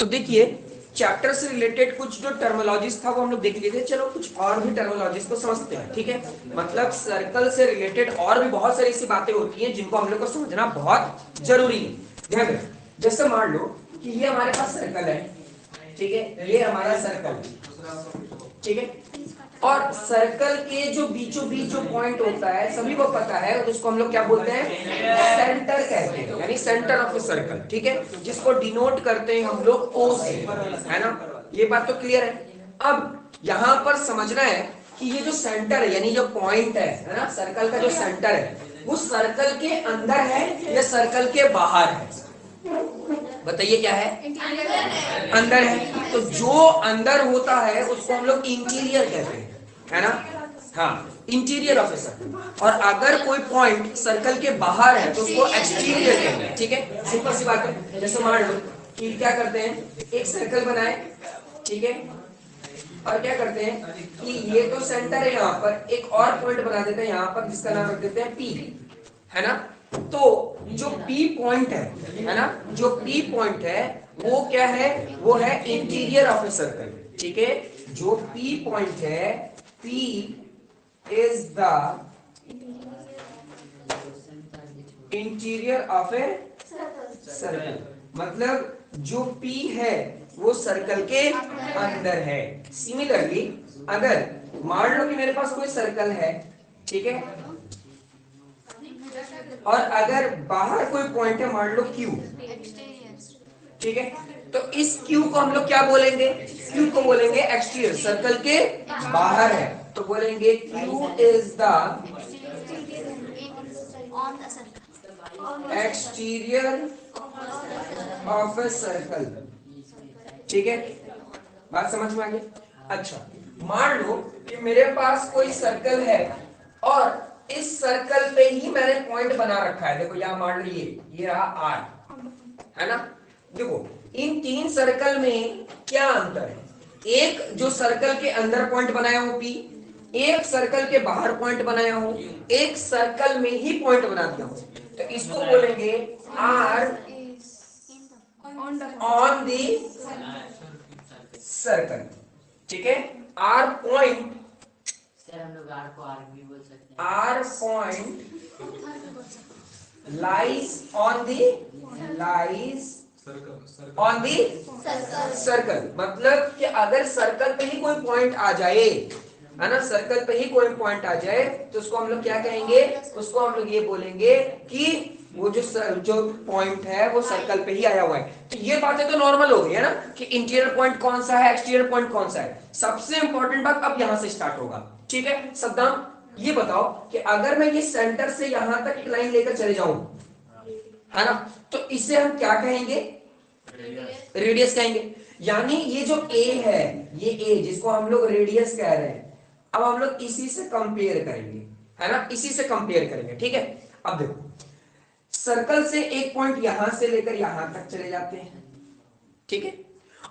तो देखिए चैप्टर से रिलेटेड कुछ जो टर्मोलॉजीज था वो हम लोग देख लिए थे। चलो कुछ और भी टर्मोलॉजीज को समझते हैं, ठीक है। मतलब सर्कल से रिलेटेड और भी बहुत सारी ऐसी बातें होती हैं जिनको हम लोग को समझना बहुत जरूरी है। ध्यान रखें, जैसे मान लो कि ये हमारे पास सर्कल है, ठीक है, ये हमारा सर्कल है, ठीक है। और सर्कल के जो बीचों बीच जो पॉइंट होता है सभी को पता है, उसको हम लोग क्या बोलते हैं, सेंटर कहते हैं, यानी सेंटर ऑफ द सर्कल, ठीक है, जिसको डिनोट करते हैं हम लोग ओ से, है ना। ये बात तो क्लियर है। अब यहाँ पर समझना है कि ये जो सेंटर है यानी जो पॉइंट है ना, सर्कल का जो सेंटर है वो सर्कल के अंदर है या सर्कल के बाहर है, बताइए क्या है, अंदर है। तो जो अंदर होता है उसको हम लोग इंटीरियर कहते हैं, है ना। हाँ, इंटीरियर ऑफ ए सर्कल। और अगर कोई पॉइंट सर्कल के बाहर है तो उसको एक्सटीरियर कहते हैं, ठीक है। सिंपल सी बात है। जैसे मान लो कि क्या करते हैं, एक सर्कल बनाए, ठीक है, और क्या करते हैं कि ये तो सेंटर है, यहाँ पर एक और पॉइंट बना देते हैं यहाँ पर जिसका नाम रख देते हैं पी, है ना। तो जो पी पॉइंट है ना, जो पी पॉइंट है वो क्या है, वो है इंटीरियर ऑफ ए सर्कल, ठीक है। जो पी पॉइंट है, P is the interior of a circle, मतलब जो पी है वो सर्कल के अंदर है। सिमिलरली अगर मान लो कि मेरे पास कोई सर्कल है, ठीक है, और अगर बाहर कोई पॉइंट है, मान लो क्यू, ठीक है, तो इस क्यू को हम लोग क्या बोलेंगे, क्यू को बोलेंगे एक्सटीरियर, सर्कल के बाहर है तो बोलेंगे Q is the exterior of a circle, ठीक है। बात समझ में आ गई। अच्छा, मान लो कि मेरे पास कोई सर्कल है और इस सर्कल पे ही मैंने पॉइंट बना रखा है। देखो यहां मान लो ये रहा आर, है ना। देखो इन तीन सर्कल में क्या अंतर है, एक जो सर्कल के अंदर पॉइंट बनाया हो पी, एक सर्कल के बाहर पॉइंट बनाया हो, एक सर्कल में ही पॉइंट बना दिया हो। तो इसको बोलेंगे आर ऑन दी सर्कल, ठीक है। आर पॉइंट, हम लोग आर को आर भी बोल सकते हैं। R point lies on the circle, मतलब कि अगर सर्कल पे ही कोई पॉइंट आ जाए, है ना, सर्कल पे ही कोई पॉइंट आ जाए तो उसको हम लोग क्या कहेंगे, उसको हम लोग ये बोलेंगे कि वो जो पॉइंट है वो सर्कल पे ही आया हुआ है। तो ये बातें तो नॉर्मल हो गई है ना कि इंटीरियर पॉइंट कौन सा है, एक्सटीरियर पॉइंट कौन सा है। सबसे इंपॉर्टेंट बात अब यहां से स्टार्ट होगा, ठीक है। सद्दाम ये बताओ कि अगर मैं ये सेंटर से यहां तक एक लाइन लेकर चले जाऊं, है ना, तो इसे हम क्या कहेंगे, रेडियस कहेंगे। यानी ये जो ए है, ये ए जिसको हम लोग रेडियस कह रहे हैं, अब हम लोग इसी से कंपेयर करेंगे, है ना, इसी से कंपेयर करेंगे, ठीक है। अब देखो सर्कल से एक पॉइंट यहां से लेकर यहां तक चले जाते हैं, ठीक है,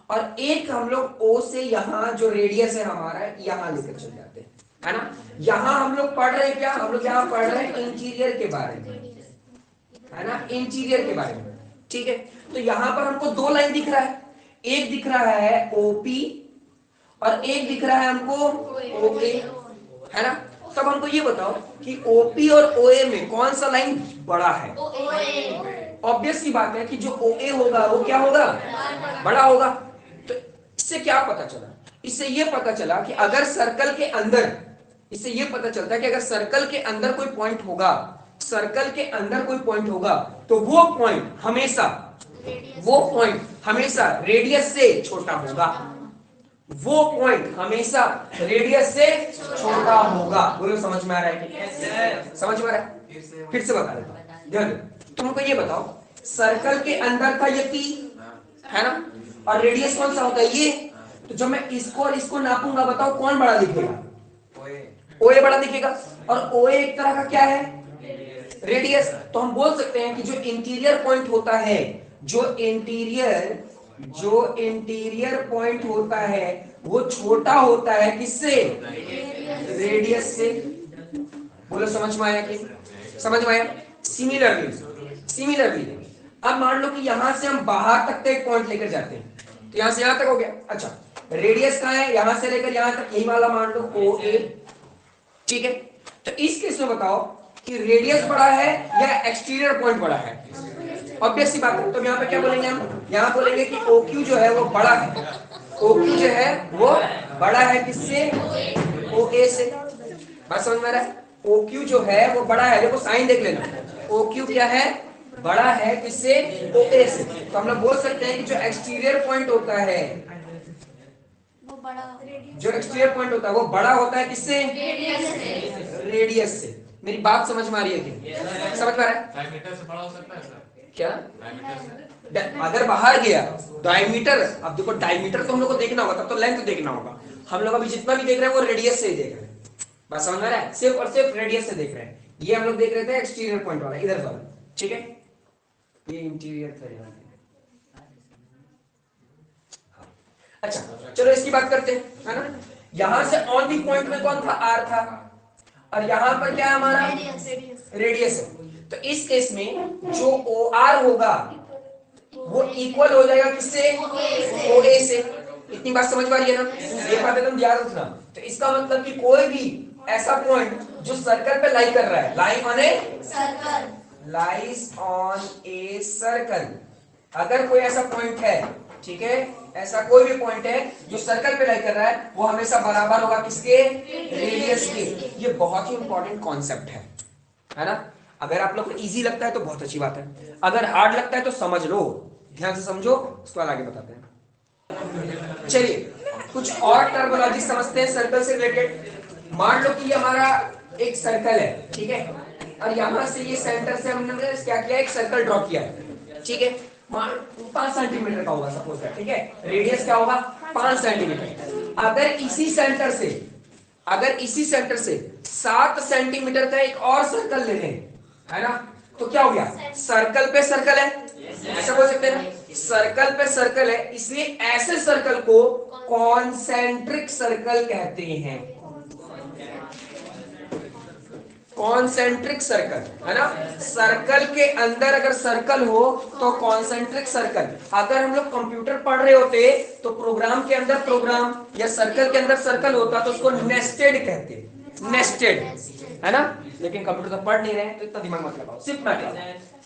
और एक हम लोग ओ से यहां जो रेडियस है हमारा यहां लेकर चले जाते हैं, है ना। यहां हम लोग पढ़ रहे हैं क्या, हम लोग यहां पढ़ रहे हैं इंटीरियर के बारे में, है ना, इंटीरियर के बारे में, ठीक है। तो यहां पर हमको दो लाइन दिख रहा है, एक दिख रहा है ओपी और एक दिख रहा है हमको ओए, है ना। तब हमको ये बताओ कि ओपी और ओए में कौन सा लाइन बड़ा है। ऑब्वियस सी बात है कि जो ओए होगा वो क्या होगा, बड़ा होगा। तो इससे क्या पता चला, इससे ये पता चला कि अगर सर्कल के अंदर, इससे ये पता चलता है कि अगर सर्कल के अंदर कोई पॉइंट होगा, सर्कल के अंदर कोई पॉइंट होगा तो वो पॉइंट हमेशा रेडियस से छोटा होगा, वो पॉइंट हमेशा रेडियस से छोटा होगा। बोलो समझ में आ रहा है, समझ में आ रहा है, फिर से बता देता, ध्यान दो। तुमको ये बताओ सर्कल के अंदर का ये पी, है ना, और रेडियस कौन सा होता है ये, तो जब मैं इसको और इसको नापूंगा बताओ कौन बड़ा दिखेगा, ओए बड़ा दिखेगा। और ओए एक तरह का क्या है, रेडियस। तो हम बोल सकते हैं कि जो इंटीरियर पॉइंट होता है, जो इंटीरियर पॉइंट होता है वो छोटा होता है किससे, रेडियस से। बोलो समझ में आया कि समझ में आया। सिमिलरली अब मान लो कि यहां से हम बाहर तक का एक पॉइंट लेकर जाते हैं, तो यहां से यहां तक हो गया। अच्छा, रेडियस कहां है, यहां से लेकर यहां तक, यही वाला मान लो ओ ए, ठीक है। तो इस केस में बताओ कि रेडियस बड़ा है या एक्सटीरियर पॉइंट बड़ा है। ऑब्वियस सी बात है, तो यहाँ पे क्या बोलेंगे हम, यहाँ बोलेंगे कि ओ क्यू जो है वो बड़ा है, ओ क्यू जो है वो बड़ा है किससे, ओ ए से। बात समझ में आ रहा है, ओ क्यू जो है वो बड़ा है, देखो साइन देख लेना, ओ क्यू क्या है, बड़ा है किससे, ओ ए से। तो हम लोग बोल सकते हैं कि जो एक्सटीरियर पॉइंट होता है, वो बड़ा जो एक्सटीरियर पॉइंट होता है वो बड़ा होता है किससे, रेडियस से। मेरी बात समझ में आ रही है कि समझ में आ रहा है, डायमीटर से बड़ा हो सकता है सर, क्या डायमीटर से अगर बाहर गया डायमीटर, अब देखो डायमीटर तो हम लोग को देखना होगा, तब तो लेंथ देखना होगा। हम लोग अभी जितना भी देख रहे हैं वो रेडियस से ही देख रहे हैं, बात समझ में आ रहा है, सिर्फ और सिर्फ रेडियस से देख रहे हैं। ये हम लोग देख रहे थे एक्सटीरियर पॉइंट वाला, इधर वाला, ठीक है, ये इंटीरियर था यहाँ। अच्छा चलो इसकी बात करते हैं, है ना। यहां से ऑन दी पॉइंट में कौन था, आर था, और यहां पर क्या है हमारा, रेडियस है। तो इस केस में जो ओ आर होगा वो इक्वल हो जाएगा किससे, ओ ए से। इतनी बात समझ में आ रही है ना, ये बात एकदम ध्यान रखना। तो इसका मतलब कि कोई भी ऐसा पॉइंट जो सर्कल पे लाई कर रहा है, lie on a circle, lies on a circle, अगर कोई ऐसा पॉइंट है, ठीक है, ऐसा कोई भी पॉइंट है जो सर्कल पे लाई कर रहा है, वो हमेशा बराबर होगा किसके, रेडियस के। ये बहुत ही इंपॉर्टेंट कॉन्सेप्ट है ना। अगर आप लोग को इजी लगता है तो बहुत अच्छी बात है, अगर हार्ड लगता है तो समझ लो, ध्यान से समझो, उसके बाद आगे बताते हैं। चलिए कुछ और टर्मिनोलॉजी समझते हैं सर्कल से रिलेटेड। मान लो कि ये हमारा एक सर्कल है, ठीक है, और यहां से ये सेंटर से हमने क्या किया, एक सर्कल ड्रॉ किया है, ठीक है, 5 सेंटीमीटर का होगा सपोज, ठीक है, रेडियस क्या होगा 5 सेंटीमीटर। अगर इसी सेंटर से 7 सेंटीमीटर का एक और सर्कल ले लें, है ना, तो क्या हो गया, सर्कल पे सर्कल है, ऐसा बोल सकते हैं ना, सर्कल पे सर्कल है, इसलिए ऐसे सर्कल को कॉन्सेंट्रिक सर्कल कहते हैं। कॉन्सेंट्रिक सर्कल, है ना, सर्कल के अंदर अगर सर्कल हो तो कॉन्सेंट्रिक सर्कल। अगर हम लोग कंप्यूटर पढ़ रहे होते तो प्रोग्राम के अंदर प्रोग्राम या सर्कल के अंदर सर्कल होता तो उसको नेस्टेड कहते, नेस्टेड, है ना, लेकिन कंप्यूटर तो पढ़ नहीं रहे तो इतना दिमाग मत लगाओ, सिर्फ मैथ लगाओ।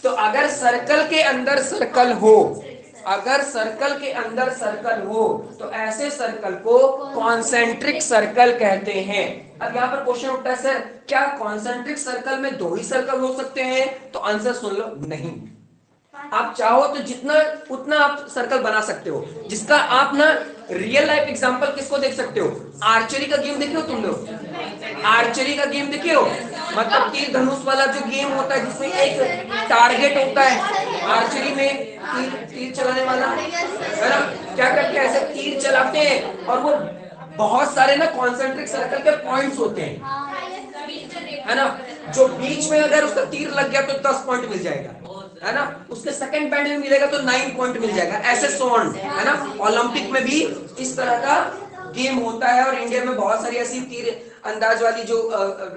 तो अगर सर्कल के अंदर सर्कल हो, अगर सर्कल के अंदर सर्कल हो तो ऐसे सर्कल को कॉन्सेंट्रिक सर्कल कहते हैं। अब यहाँ पर क्वेश्चन उठता है, सर क्या कॉन्सेंट्रिक सर्कल में 2 ही सर्कल हो सकते हैं, तो आंसर सुन लो, नहीं। आप चाहो तो जितना उतना आप सर्कल बना सकते हो, जिसका आप ना रियल लाइफ एग्जांपल किसको देख सकते हो, आर्चरी का गेम देखे हो तुम लोग, आर्चरी का गेम देखे हो, मतलब तीर धनुष वाला जो गेम होता है जिसमें एक टारगेट होता है, आर्चरी में तीर चलाने वाला, है ना, क्या करते हैं, ऐसे तीर चलाते हैं और वो बहुत सारे ना कॉन्सेंट्रिक सर्कल के पॉइंट्स होते हैं, है ना, जो बीच में अगर उसका तीर लग गया तो 10 पॉइंट मिल जाएगा, है ना, उसके सेकंड बैंड में मिलेगा तो 9 पॉइंट मिल जाएगा, ऐसे सोन, है ना। ओलंपिक में भी इस तरह का गेम होता है और इंडिया में बहुत सारी ऐसी तीर अंदाज वाली जो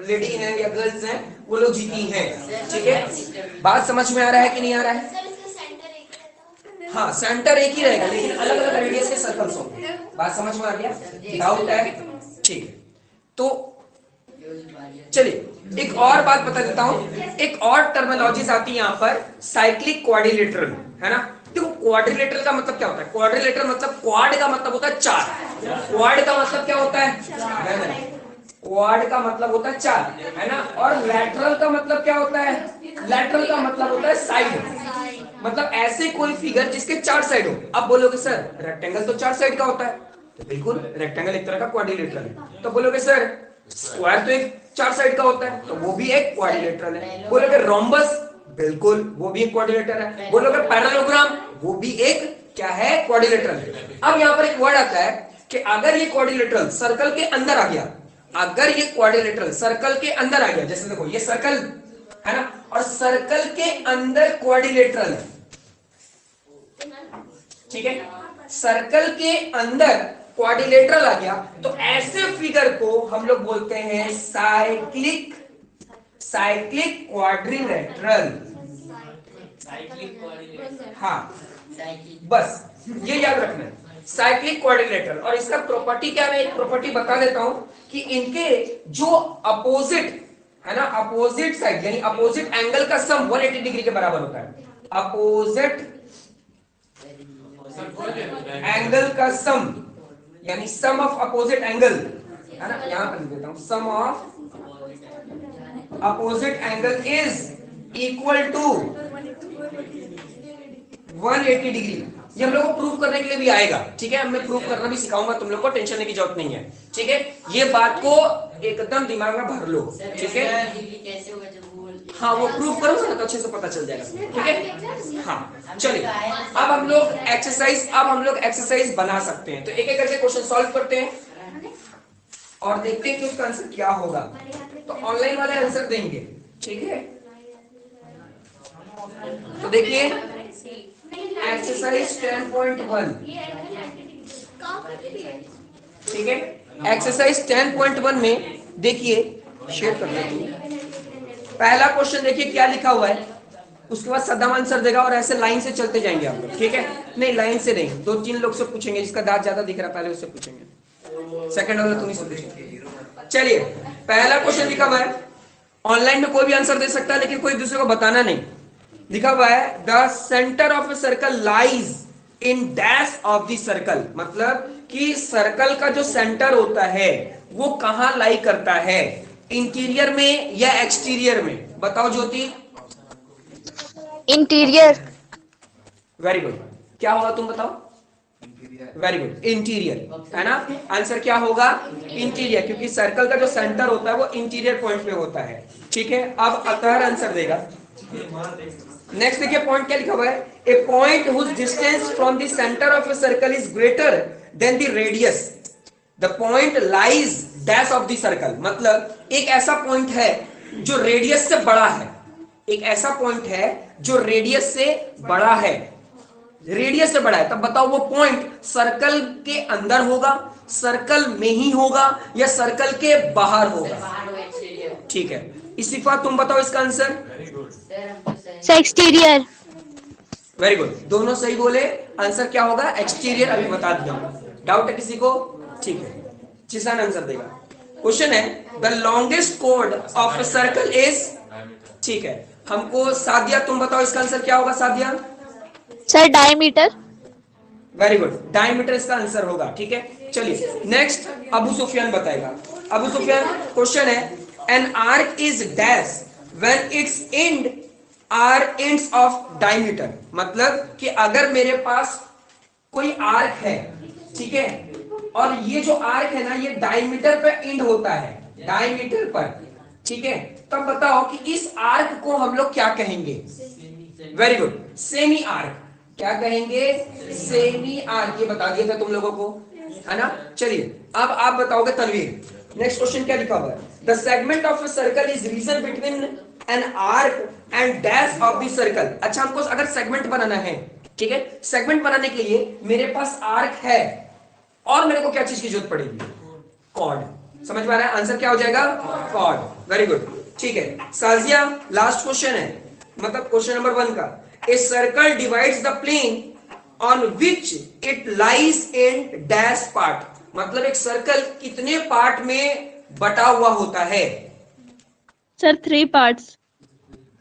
लेडी हैं या गर्ल्स हैं वो लोग जीती हैं, ठीक है। बात समझ में आ रहा है कि नहीं आ रहा है, हाँ सेंटर एक ही रहेगा लेकिन अलग अलग रेडियस के सर्कल्स होंगे। बात समझ में आ गया, डाउट है, ठीक है। तो चलिए एक और बात बता देता हूं, एक और टर्मिनोलॉजीज आती है यहाँ पर, साइक्लिक क्वाड्रिलेटरल, है ना। देखो क्वाड्रिलेटरल का मतलब क्या होता है, क्वाड्रिलेटरल मतलब क्वाड का मतलब होता है 4, क्वाड का मतलब क्या होता है, क्वाड का मतलब होता है 4, है ना, और लैटरल का मतलब क्या होता है, लैटरल का मतलब होता है साइड, मतलब ऐसे कोई फिगर जिसके 4 साइड हो। अब बोलोगे सर रेक्टेंगल तो 4 साइड का होता है, तो बिल्कुल रेक्टेंगल एक तरह का क्वाड्रिलेटरल है। तो बोलोगे सर स्क्वायर तो एक 4 साइड का होता है, तो वो भी एक क्वाड्रिलेटरल है। बोलोगे रोम्बस, बिल्कुल वो भी एक क्वाड्रिलेटरल है। बोलोगे पैरेललोग्राम, वो भी एक क्या है, क्वाड्रिलेटरल है। अब यहाँ पर एक वर्ड आता है कि अगर ये क्वाड्रिलेटरल सर्कल के अंदर आ गया, अगर ये क्वाड्रिलेटरल सर्कल के अंदर आ गया, जैसे देखो ये सर्कल है ना, और सर्कल के अंदर क्वाड्रिलेटरल है, ठीक है, सर्कल के अंदर क्वाड्रिलेटरल आ गया, तो ऐसे फिगर को हम लोग बोलते हैं साइक्लिक, साइक्लिक क्वाड्रिलेटरल, हाँ बस ये याद रखना है, साइक्लिक क्वाड्रिलेटरल। और इसका प्रॉपर्टी क्या है, मैं एक प्रॉपर्टी बता देता हूं कि इनके जो अपोजिट है ना, अपोजिट साइड यानी अपोजिट एंगल का सम 180 डिग्री के बराबर होता है। अपोजिट एंगल का सम यानी सम ऑफ अपोजिट एंगल है ना, यहां पर लिख देता हूं, sum of opposite angle is equal to 180 degree. ये हम लोग को प्रूव करने के लिए भी आएगा, ठीक है, मैं प्रूव करना भी सिखाऊंगा, तुम लोग को टेंशन लेने की जरूरत नहीं है, ठीक है। ये बात को एकदम दिमाग में भर लो, ठीक है। कैसे होगा जब वो हाँ वो प्रूव करूंगा ना तो अच्छे से पता चल जाएगा, ठीक है। हाँ चलिए अब हम लोग एक्सरसाइज बना सकते हैं। तो एक एक करके क्वेश्चन सॉल्व करते हैं और देखते हैं कि उसका आंसर क्या होगा। तो ऑनलाइन वाले आंसर देंगे, ठीक है। तो देखिए एक्सरसाइज 10.1, ठीक है। एक्सरसाइज 10.1 में देखिए, शेयर कर देता हूं। पहला क्वेश्चन देखिए क्या लिखा हुआ है, उसके बाद सद्दाम आंसर देगा और ऐसे लाइन से चलते जाएंगे आप लोग, ठीक है। नहीं लाइन से नहीं, 2-3 लोग से पूछेंगे, जिसका दांत ज्यादा दिख रहा है पहले उससे पूछेंगे, सेकंड वाला तुम्हीं से पूछेंगे। चलिए पहला क्वेश्चन लिखा हुआ है, ऑनलाइन में कोई भी आंसर दे सकता है लेकिन कोई दूसरे को बताना नहीं। लिखा हुआ है the centre of a circle lies in dash of the circle, मतलब कि सर्कल का जो सेंटर होता है वो कहां लाई करता है, इंटीरियर में या एक्सटीरियर में, बताओ ज्योति। इंटीरियर। वेरी गुड, क्या होगा तुम बताओ। वेरी गुड, इंटीरियर है ना, आंसर क्या होगा इंटीरियर, क्योंकि सर्कल का जो सेंटर होता है वो इंटीरियर पॉइंट पे होता है, ठीक है। अब अतहर आंसर देगा। नेक्स्ट देखिए पॉइंट क्या लिखा हुआ है, a point whose distance from the centre of a circle is greater than the radius, the point lies dash of the circle, मतलब एक ऐसा पॉइंट है जो रेडियस से बड़ा है, एक ऐसा पॉइंट है जो रेडियस से बड़ा है, रेडियस से बड़ा है। तब बताओ वो पॉइंट सर्कल के अंदर होगा, सर्कल में ही होगा या सर्कल के बाहर होगा, ठीक है। इसिफा तुम बताओ इसका आंसर। एक्सटीरियर। वेरी गुड, दोनों सही बोले, आंसर क्या होगा एक्सटीरियर, अभी बता दिया। डाउट है किसी को, ठीक है। जिसान आंसर देगा। क्वेश्चन है the longest code of a circle is, ठीक है। हमको सादिया तुम बताओ इसका आंसर क्या होगा Sadia. Sir diameter. Very good, diameter इसका आंसर होगा, ठीक है। चलिए नेक्स्ट अबू सुफियान बताएगा। अबू सुफियान क्वेश्चन है an arc is dash when its end are ends of diameter, मतलब कि अगर मेरे पास कोई आर्क है, ठीक है, और ये जो आर्क है ना ये डायमीटर पे एंड होता है, डायमीटर पर, ठीक है। तब बताओ कि इस आर्क को हम लोग क्या कहेंगे। वेरी गुड, सेमी आर्क, क्या कहेंगे सेमी आर्क, ये बता दिया था तुम लोगों को, है ना। चलिए अब आप बताओगे तनवीर। नेक्स्ट क्वेश्चन क्या लिखा हुआ है, the segment of a circle is region between an arc and dash of the circle. अच्छा हमको अगर सेगमेंट बनाना है, ठीक है, सेगमेंट बनाने के लिए मेरे पास आर्क है और मेरे को क्या चीज की जरूरत पड़ेगी, कॉर्ड। समझ में आ रहा है, आंसर क्या हो जाएगा कॉर्ड। वेरी गुड, ठीक है। साजिया लास्ट क्वेश्चन है, मतलब क्वेश्चन नंबर 1 का, a circle divides the plane on which it lies in dash part, मतलब एक सर्कल कितने पार्ट में बटा हुआ होता है। Sir 3 parts.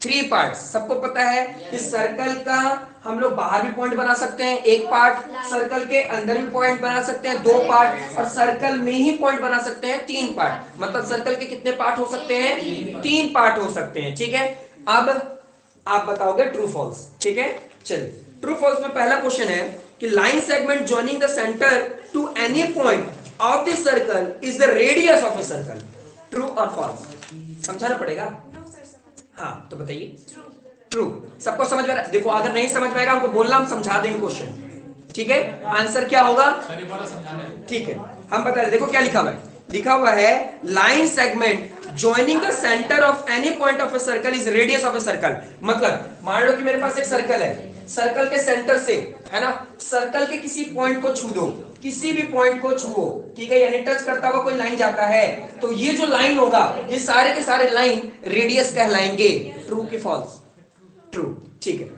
3 पार्ट्स, सबको पता है कि सर्कल का हम लोग बाहर भी पॉइंट बना सकते हैं 1 पार्ट, सर्कल के अंदर भी पॉइंट बना सकते हैं 2 पार्ट, और सर्कल में ही पॉइंट बना सकते हैं 3 पार्ट, मतलब सर्कल के कितने पार्ट हो सकते हैं 3 पार्ट हो सकते हैं, ठीक है। अब आप बताओगे ट्रू फॉल्स, ठीक है। चलिए ट्रू फॉल्स में पहला क्वेश्चन है कि line segment joining the centre to any point of the circle is the radius of a circle, true और फॉल्स समझाना पड़ेगा। हाँ तो बताइए ट्रू, सबको समझ में आ रहा है। देखो अगर नहीं समझ में आएगा हमको बोलना, हम समझा देंगे क्वेश्चन, ठीक है। आंसर क्या होगा, ठीक है, हम बता रहे। देखो क्या लिखा हुआ है, लिखा हुआ है line segment joining the center of any point of a circle is radius of a circle, मतलब मान लो कि मेरे पास एक सर्कल है, सर्कल के सेंटर से, है ना, सर्कल के किसी पॉइंट को छू दो, किसी भी पॉइंट को छुओ, ठीक है, यानी टच करता हुआ कोई लाइन जाता है, तो ये जो लाइन होगा ये सारे के सारे लाइन रेडियस कहलाएंगे। ट्रू की फॉल्स, ट्रू, ठीक है।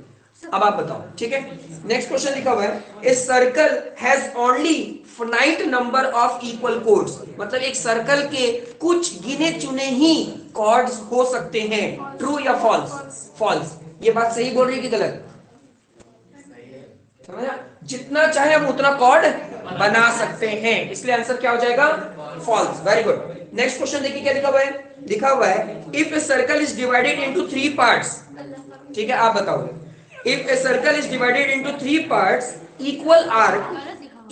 अब आप बताओ, ठीक है। नेक्स्ट क्वेश्चन लिखा हुआ है, a circle has only finite number of equal chords, मतलब एक सर्कल के कुछ गिने चुने ही कॉर्ड्स हो सकते हैं, ट्रू या फॉल्स? फॉल्स। ये बात सही बोल रही है कि गलत? समझा? जितना चाहे हम उतना कॉर्ड बना सकते हैं, इसलिए आंसर क्या हो जाएगा? False. Very good. Next question देखिए क्या लिखा हुआ है। लिखा हुआ है, if a circle is divided into 3 parts, ठीक है, आप बताओगे, if a circle is divided into 3 parts equal arc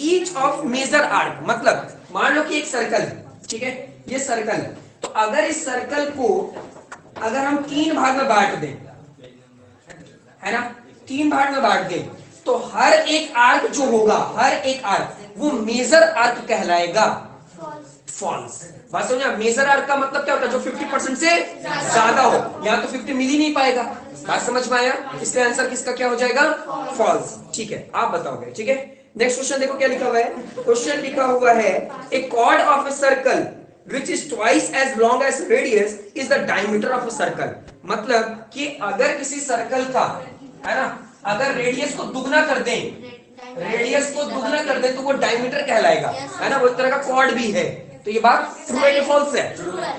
each of major arc, मतलब मान लो कि एक सर्कल है, ठीक है, ये सर्कल है, तो अगर इस सर्कल को अगर हम 3 भाग में बांट दें, है ना, 3 भाग में बांट दें, तो हर एक आर्क जो होगा, हर एक आर्क वो मेजर आर्क कहलाएगा। फॉल्स। बात समझा? मेजर आर्क का मतलब क्या होता है? जो 50% से ज्यादा हो। यहाँ तो 50 मिल ही नहीं पाएगा। बात समझ में आया? इसलिए आंसर किसका क्या हो जाएगा? फॉल्स। ठीक है, आप बताओगे, ठीक है। नेक्स्ट क्वेश्चन देखो क्या लिखा हुआ है। क्वेश्चन लिखा हुआ है, a chord of a circle which is twice as long as radius is the diameter of a circle, मतलब कि अगर किसी सर्कल का, है ना, अगर रेडियस को दुगना कर दें, रेडियस को दुगना कर दें तो वो डायमीटर कहलाएगा, है ना, वो एक तरह का कॉर्ड भी है। तो ये बात ट्रू है कि फॉल्स है?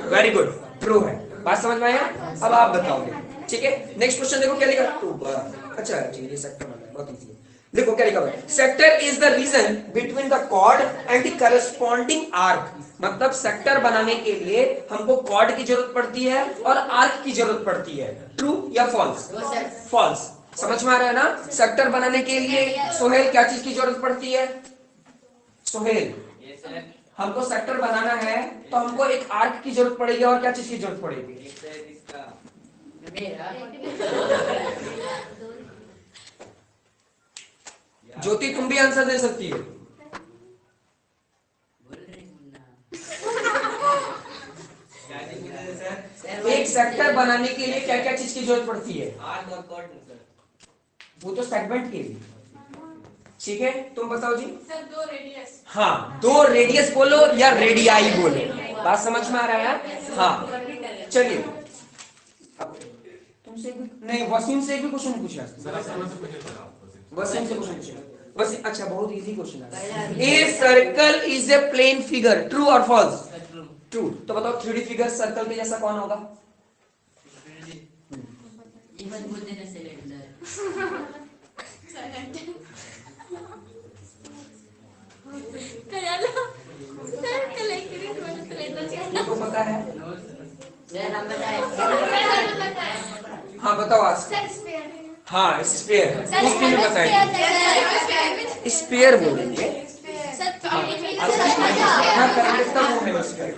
वेरी गुड, ट्रू है। बात समझ में आया? अब आप बताओगे, ठीक है। नेक्स्ट क्वेश्चन देखो क्या लिखा। अच्छा ठीक है, ये सेक्टर बहुत इजी है। देखो क्या लिखा हुआ है, sector is the region between the chord and the corresponding arc, मतलब सेक्टर बनाने के लिए हमको कॉर्ड की जरूरत पड़ती है और आर्क की जरूरत पड़ती है। ट्रू या फॉल्स? फॉल्स। समझ में आ रहा है ना? सेक्टर बनाने के लिए सोहेल क्या चीज की जरूरत पड़ती है? सोहेल, हमको सेक्टर बनाना है तो हमको एक आर्क की जरूरत पड़ेगी और क्या चीज की जरूरत पड़ेगी? ज्योति तुम भी आंसर दे सकती है। एक सेक्टर बनाने के लिए क्या क्या चीज की जरूरत पड़ती है? वो तो सेगमेंट के लिए, ठीक है। तुम बताओ जी। Sir 2 radius. हाँ, 2 रेडियस बोलो या रेडियाई बोलो, बात समझ में आ रहा है? हाँ चलिए, तुमसे नहीं, वसीम से भी क्वेश्चन पूछा, वसीम से क्वेश्चन पूछा, वसीम। अच्छा, बहुत इजी क्वेश्चन है। A circle is a plane figure, true और फॉल्स? ट्रू। तो बताओ 3D फिगर सर्कल के जैसा कौन होगा? ये मत बोल देना सिलेंडर। ये तो पता है। सर हम बताएं। हाँ बताओ आज। हाँ स्पेयर, उसके लिए बताएंगे, स्पेयर बोलेंगे। हाँ करेक्ट, तब वो है स्पेयर।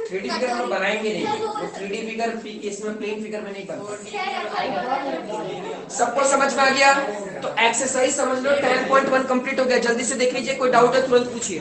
3D फिगर हम बनाएंगे नहीं, वो 3D फिगर इसमें प्लेन फिगर में नहीं बनता। सबको समझ में आ गया? तो एक्सरसाइज समझ लो, 10.1 कंप्लीट हो गया। जल्दी से देख लीजिए, कोई डाउट है तुरंत पूछिए।